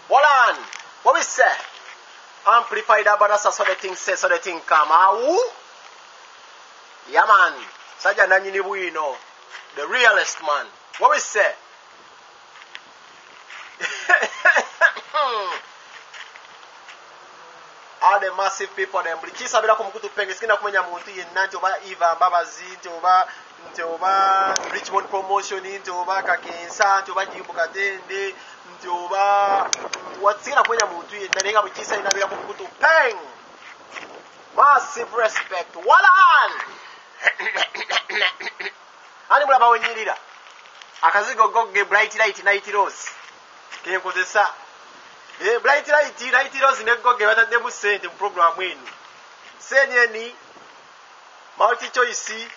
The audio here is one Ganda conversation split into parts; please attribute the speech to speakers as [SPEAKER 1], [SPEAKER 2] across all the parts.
[SPEAKER 1] Hold on. What we say? Amplified Abanasa so the thing say so the thing come out. Yeah man. Saja Nanyini Buino. The realest man. What we say? All the massive people them Brichisa bila kumukutu penge sikina kumenya muntu yenna nti oba Eva Mbabazi nti oba Richmond promotion nti oba Kakensa nti oba Jimbo Katende nti oba wasikina kumenya muntu yenna nenga Brichisa ina bila kumukutu peng. Massive respect. Walan. Ani mulaba wenyirira akazigo gogge bright light night rose kenkozesa bright light rose ne gogge batadde mu sente mu program eno senyeni multi choice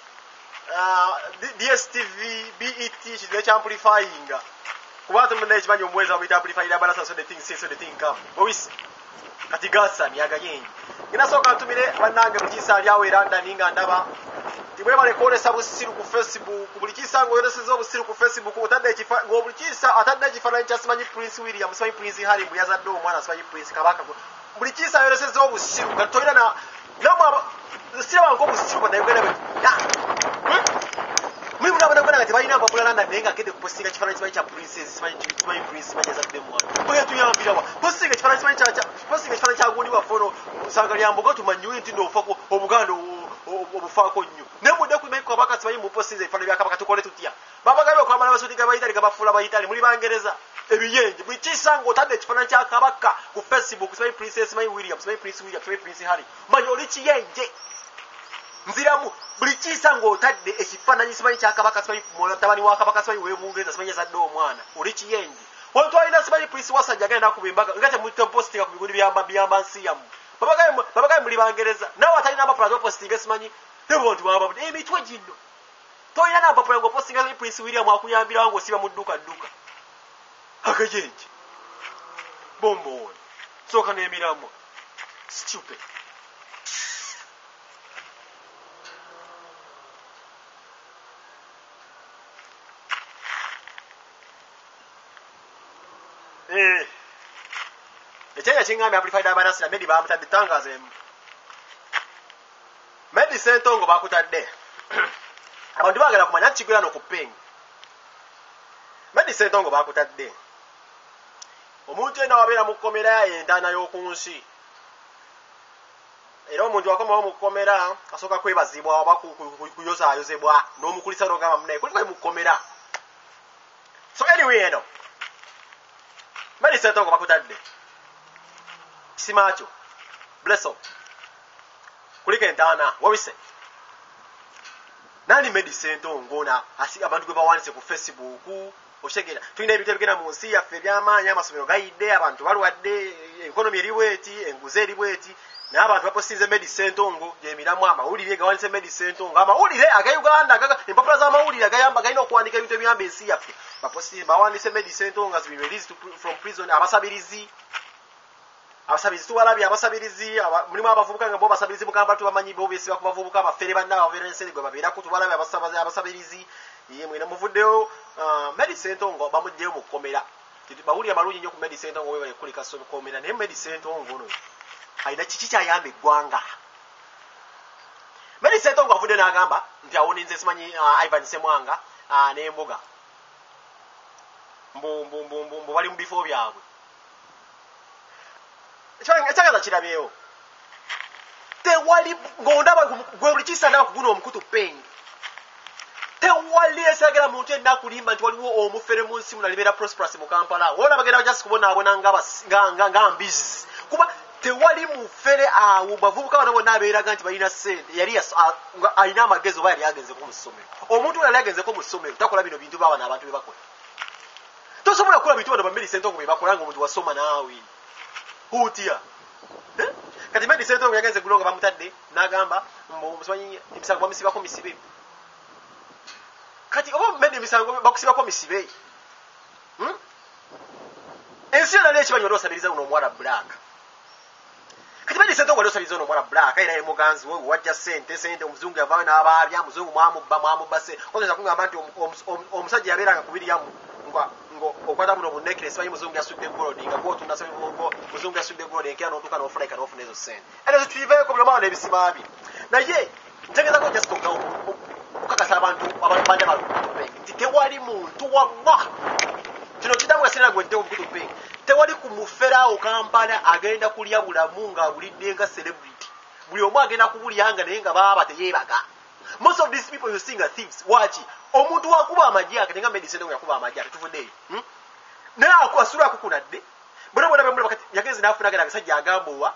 [SPEAKER 1] DSTV BET kidde amplifying kuba tumene ekimanyi omwezi wa amplifying Abanasa so the thing say so the thing come obisi kati gasa myaga yenyi inasoka ntumire banange Brichisa ali awo London ninga ndaba Tibwe balekolesa busiru ku Facebook Brichisa ngo yoreseza obusiru ku Facebook utadde ekifa ngo Brichisa atadde ekifananyi kya simanyi Prince William simanyi Prince Harry mbuyazadde omwana simanyi Prince Kabaka Brichisa yoreseza obusiru katoira na namwa siba ngo obusiru kwa dayogera bwe mimi mnabona bwana ngati balina abapula nanda nenga kede kupostinga kifananyi simanyi kya Princess simanyi Prince simanyi yazadde omwana boya tuyambira wa postinga kifananyi simanyi kya gundi wa fono usanga lyamboga tumanyuye nti ndofako obuganda obufako nnyo nemude kuimeko Kabaka simanyi mu postinga ifana bya Kabaka tukole tutya babagabe kwa mala basudi gabayitali gabafula bayitali muri bangereza ebiyenje Brichisa ngo tadde kifananyi kya Kabaka ku Facebook simanyi Princess simanyi William simanyi Prince William simanyi Prince Harry manyo likiyenje nziramu Brichisa ngo tadde ekifananyi simanyi kya Kabaka simanyi mutabani wa Kabaka simanyi we mungereza simanyi yazadde omwana olikiyenje wantu alina simanyi Prince wasajja genda kubimbaga ngate mu postinga ku bigundi byamba nsiyamu babagaye muri bangereza nawe atalina amapula postinga simanyi tebontu baba emitwe gino toyina amapula ngo postinga simanyi Prince William akuyambira wangu osiba mu dduka akajenje bombo soka n'emiramu stupid Ekyanya kingambe amplified Abanasa Medi bamutadde tangaza emu Medi Sentongo bakutadde abantu bagala kumanya kigula no kupenga Medi Sentongo bakutadde omuntu ena wabeera mu komera endana y'okunsi era omuntu wakomawo mu komera asoka kwebazibwa oba kuyozayozebwa n'omukulisa n'ogamba munaye kuli mu komera so anyway eno Medi Sentongo bakutadde Simacho Blesso kulika entana wabise nani Medi Sentongo na asi abantu gwe bawanise ku Facebook oshegera tulina ebintu ebigenda mu nsi yaffe eby'amaanyi amasomero gayidde abantu balwadde economy eriweti enguze eriweti n'abantu bapostinze Medi Sentongo gyemiramu amawulire gawanise Medi Sentongo amawulire aga Uganda empapula z'amawulire agayamba galina okuwandika ebintu ebyamba ensi yaffe bawanise Medi Sentongo as been released from prison abasabirizi tubalabye abasabirizi mulimu abavubuka nga bo basabirizi mukamba tubamanyi bo besiba ku bavubuka abafere banna abaverense gwe babeera ku tubalabye abasabirizi mwina muvuddeyo Medi Sentongo bamugyeyo mu kkomera bawulira malungi nnyo ku Medi Sentongo we balekulika so kkomera naye Medi Sentongo ono alina kiki kyayamba eggwanga Medi Sentongo avudde n'agamba nti awoninze simanyi Ivan Semwanga n'embuga mbu bali mu bifo byabwe ekyagala kirabyewo tewali ng'ondaba gwe Brichisa ndaba kuguna omukutu penge tewali esagala muntu yenna akulimba nti waliwo omufere mu nsi muno alibeera prosperous mu Kampala wona bagenda just kubonaabona nga mbizi kuba tewali mufere awo bavubuka bano bonna abeeraga nti balina ssente yali alina amagezi oba yali agenzeko mu ssomero omuntu yali agenzeko mu ssomero takola bino bintu baabana abantu bye bakola tosobola kukola bintu bano ba Medi Sentongo bye bakola nga omuntu wasoma naawe Hutia. Kati Medi Sentongo yagenze gulonga bamutadde n'agamba mumanyi emisango bamusibako misibe. Kati oba Medi emisango bakusibako misibe. Ensi yonna n'ekimanyi wali osabiriza uno omuwala black. Kati Medi Sentongo wali osabiriza uno omuwala black era ye muganzi we wajja sente omuzungu yavaayo n'abaabya muzungu mwamubba se. Oza kungamba nti omusajja yabeeranga ku William ngo okwata muno mu necklace bayi muzungu yasudde gold nga go tunda sabe ngo muzungu yasudde gold enkya no tukana ofuna ikana ofuna ezo sente ene tuive ko bino nebisibabi naye ntegeza ko just go ukakasa abantu abanja balukutupe tewali muntu wamma kino kitabu asina gwedde obukutupe tewali kumufera okampana agenda kulya bulamu nga bulidde nga celebrity buli omu agenda kubulyanga naye nga baba teyebaga. Most of these people you sing are thieves. Wachi omuntu wakuba amajja akatenga medicine ngo yakuba amajja atuvudde na akwasura akukunadde bona bamwe bakati yageze nafuna gana gasajja agambowa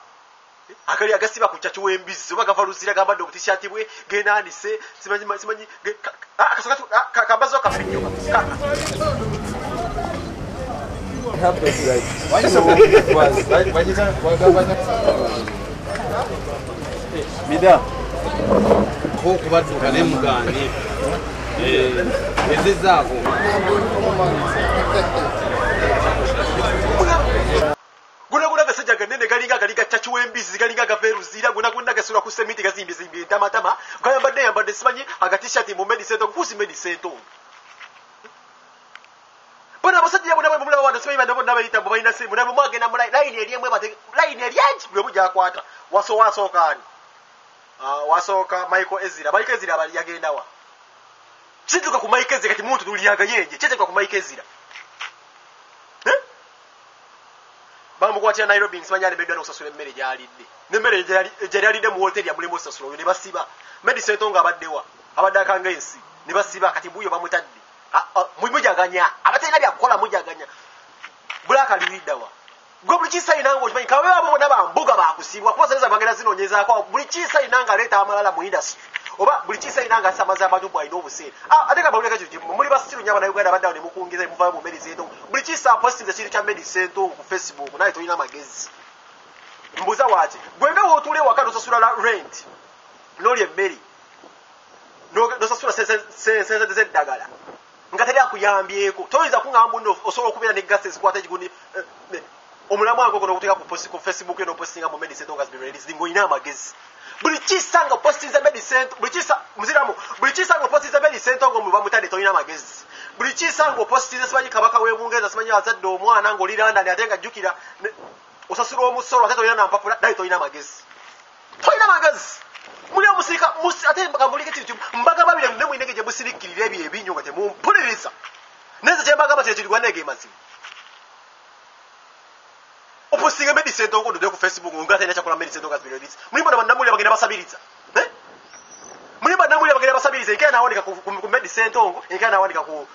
[SPEAKER 1] akali agasiba ku chachu wembizi bagava luzira gamba ndo t-shirt bwe genanise simanyi akasoka kabazo kafinyo happens like why mida ko kubatuka ne mugani ezizako guna gasajja ganene galinga chachu wembizi galinga gaveruzira guna gasura ku semiti gazimbi tamatama yambadde simanyi agatishat mu medicine kusi medicine bona abasajja bona bamulaba wano simanyi bano bona bayita bobayina simu nabo mwagenda mu line eliemwe bate line elianji bwe mujja kwata wasokani wasoka Michael Ezira bali yagenda wa kituka ku Michael Ezira kati muntu tuliyaga yenje kyeteka ku Michael Ezira bamukwatira Nairobi nsibanyane bedwa n'okusasula emmere gyalidde n'emmere gyalidde mu hotel ya mulimo sasula ne basiba medicine tonga abaddewa abadaka ngensi ne basiba kati buyo bamutadde mujaganya abatena byakola mujaganya bulaka liwidawa gwe buli kisa inango kimanyi kawe abo bona bambuga bakusibwa kuba sanza bagenda zinonyeza kwa buli kisa inanga leta amalala mu industry oba buli kisa inanga samaza abantu bwa ino obuse ateka bawuleka kyo muri basiru nyaba na Uganda badawo ne mukungiza muva mu medicine to buli kisa posting the kitu kya medicine to ku Facebook nayo toyina magezi mbuza wachi gwenga wotule wakano sasula rent noli emmeri no sasula sense dagala ngatali akuyambyeko toyiza kungamba ndo osobola okubera ne gases kwata gigundi omulamu wangu kono kuteka ku Facebook eno postinga mu medicine to ngasbi release dingo ina magezi buli kisanga postinga medicine buli kisa muziramu buli kisanga postinga medicine to ngomu bamutande toyina magezi buli kisanga postinga sibanyi kabaka webungeza sibanyi azadde omwana ngoliranda ne atenga jukira osasura omusoro atato yana mpapula dai toyina magezi muli omusirika ate mbagambulike kintu mbaga babire ne mwinege je busirikirire ebyo ebinyo nga temumpuliriza neze kye mbaga batye kirwa nege masimu opostinga medicine to ngondo ku Facebook ngata ina chakola medicine to gasbirodis muli bana namuli bagenda basabiriza muli bana namuli bagenda basabiriza ikana awandika ku medicine to ngo ikana awandika ku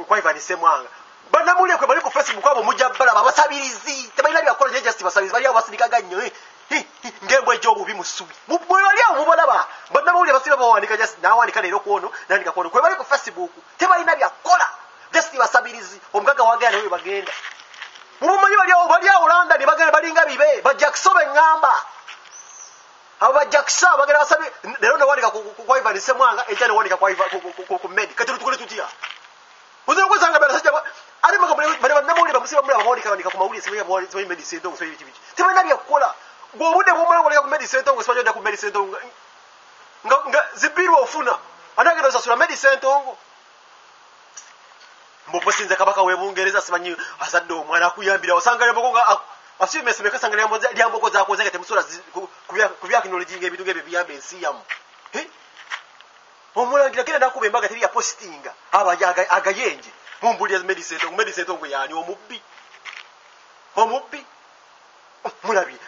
[SPEAKER 1] kwa Ivan Semwanga bana namuli kwe bali ku Facebook abo mujabala babasabirizi tebayina byakola just basabiriza bali abasirika ganyo ngembwe jobu bimusubi mubwe bali abo mubalaba bana namuli basiba bawandika just nawandika lero kuono nandika kuono kwe bali ku Facebook tebayina byakola just basabirizi omugaga wagana we bagenda mumanyi bali Ulanda ni bagere balinga bibe bajaksobe ngamba aba jaksa bagere basabi lero ndo wandika ku Ivan Semwanga ejane wandika ku Medi kati tukole tutia uzo kwazanga bala sajja ari magabale namuli bamusiba muri abawandika wandika ku mawuli sibe abawali sibe medicine ndo sibe kibi tebana byakola gwo bude bumwe wandika ku medicine ndo sibe ku medicine ndo nga zibiru ofuna anagenda zasula medicine ndo mboposinza kabaka webungereza simanyi azadde omwana akuyambira wasangale bokonga asime semeka sangale lyamboko zakoze ngate musura kubya technology ngebintu ngebe biyambe ensiyamu omulangira kile nakube mbaga teri ya postinga aba agayenje mumbuli ya medicine ngo yani omubbi mulabi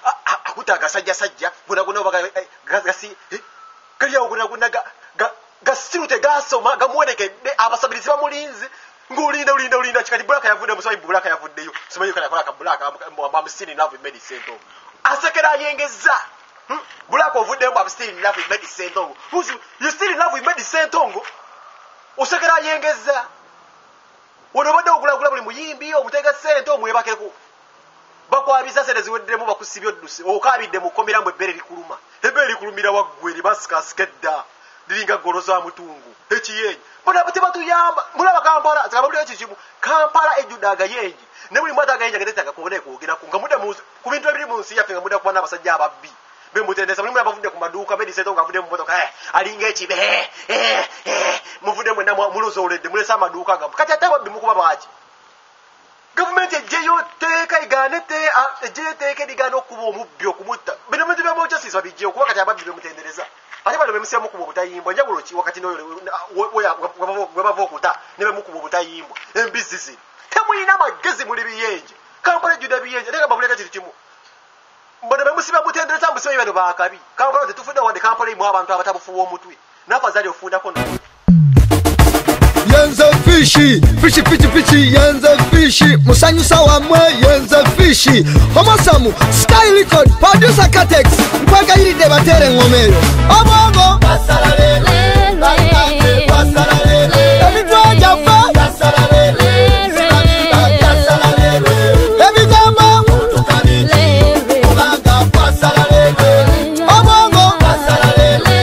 [SPEAKER 1] akutaga sajja guna baga gasi kali guna gasirute gasoma gamuwoneke abasabirizi bamulinzi ngulinda chikati bulaka yavudde musoyi bulaka yavuddeyo simanyi kana kola ka bulaka amstini love medicine to asekera yengeza bulaka ovudde mu amstini love medicine to you still love medicine to osekera yengeza wono badde okula buli muyimbi omutega sente omwebakeko bakwabiza sente ziweddemu bakusibyo dduse okabidde mukomera mbwe bere likuluma ebere likulumira waggwe libasika skedda liringa goroza mutungu ekiyenyi bona batebatu yamba mulaba Kampala zakabuli ekijibu Kampala ejudaga yenji ne buli mwata gayenja gedeta kakone kugira kunga muda mu ku bintu ebiri mu nsi yafe ngamuda kuba n'abasajja ababbi bemutendesa mulimu abavudde ku maduuka bediseto ngavudde mu motoka alinga ekibe muvudde mwena mulozooledde mulesa amaduuka gamu kati ate ababbi mukuba bwaki gavumenti ejjeyo teeka igaane ejjeyo teeka erigaana okukuba omubbi okumutta bino bintu byamojasiisa bijjeyo kuba kati ababbi bemutendereza ate bano bemusibamu kuba obutayimbwa njawulo ki wakati webava okuta ne bemukuba obutayimbwa embizzi zino temulina amagezi muli biyenje Kampala ejjudde biyenje ate gamba buleka kintu kimu mbona bemusiba mutendereza musiba bano baakabi Kampala tetufudde wadde Kampala imu abantu abatabufuwa omutwe nafa zali ofundako
[SPEAKER 2] Yenze fishi, fishi, yenze fishi, musanyusa wamwe, yenze fishi. Homosamu, Sky Record, producer Catex, mpaka hili debatere ngomelo. Obongo, pasalalele, pasalalele, ebitwa jafa, pasalalele, pasalalele, ebigamba, utukaniti, ubanga, pasalalele, obongo, pasalalele,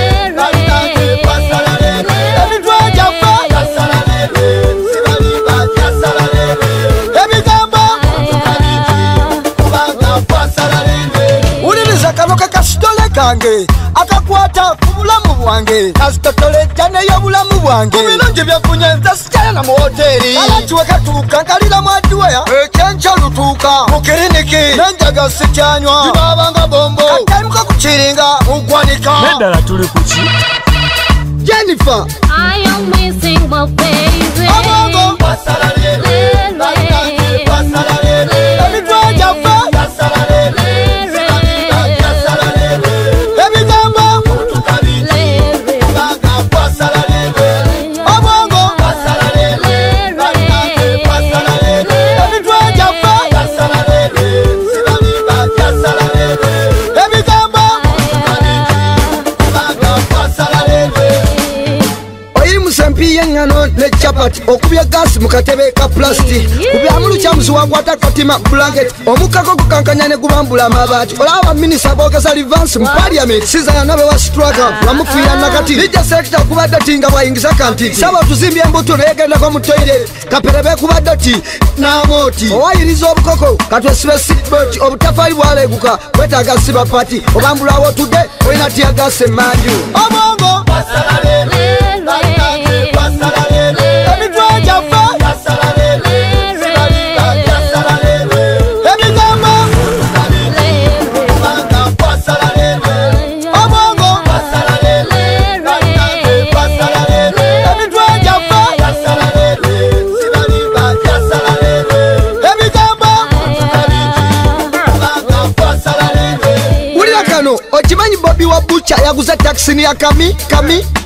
[SPEAKER 2] pasalalele, ebitwa jafa, Kanoka kasitole kange akakwata ku bulamu bwange kasitole jane y'obulamu bwange kubirungi byafunye nze sikala na mu hoteri alakiwe katuuka nkalira mwadduweya ekyenkya lutuuka mu kiriniki nenjaga sikyanywa bibabanga bombo kataimuka ku kiringa mugwanika
[SPEAKER 3] neddala tuli ku ki
[SPEAKER 2] Jennifer
[SPEAKER 4] I am missing my baby
[SPEAKER 2] Abongo pasalalele pasalalele ebitwa jafa pasalalele Yengano ne chapati okubya gas mukatebe ka plastic kubya amulu kyamuzi wagwata katima blanket omukako kukankanya ne kubambula amabati olaba minisa bogeza advance mu parliament siza nabe wa struggle namufira nakati lija sector kubadde tinga bwayingiza kanti saba tuzimbye mbuto negenda ko mu toilet kaperebe kubadde ti namoti owayiriza obukoko katwesibe seatbelt obutafali bwaleguka kwetaaga siba party obambulawo tudde olina tia gas emanju obongo pasalalele pasalalele ebitwa jafa pasalalele pasalalele ebigamba pasalalele obongo pasalalele pasalalele ebitwa jafa pasalalele ebigamba pasalalele ulira kano okimanyi Bobby wa Bucha yaguza taxi ni ya kami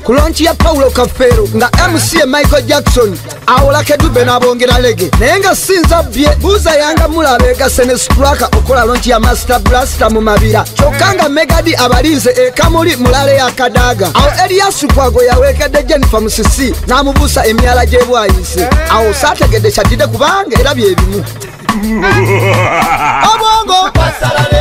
[SPEAKER 2] kulonchi ya Paulo Kafero nga MC Michael Jackson awolake dube nabongera lege nenga sinza bye buza yanga mulabega sene straka okola lonchi ya Master Blaster mu mabira chokanga Megadi abalinze ekamuli mulale ya Kadaga awo Elias kwago yawekede Jennifer Musisi namubusa emyala gye bwayise awo sategede kyadide kubanga era bye bimu obongo pasalalele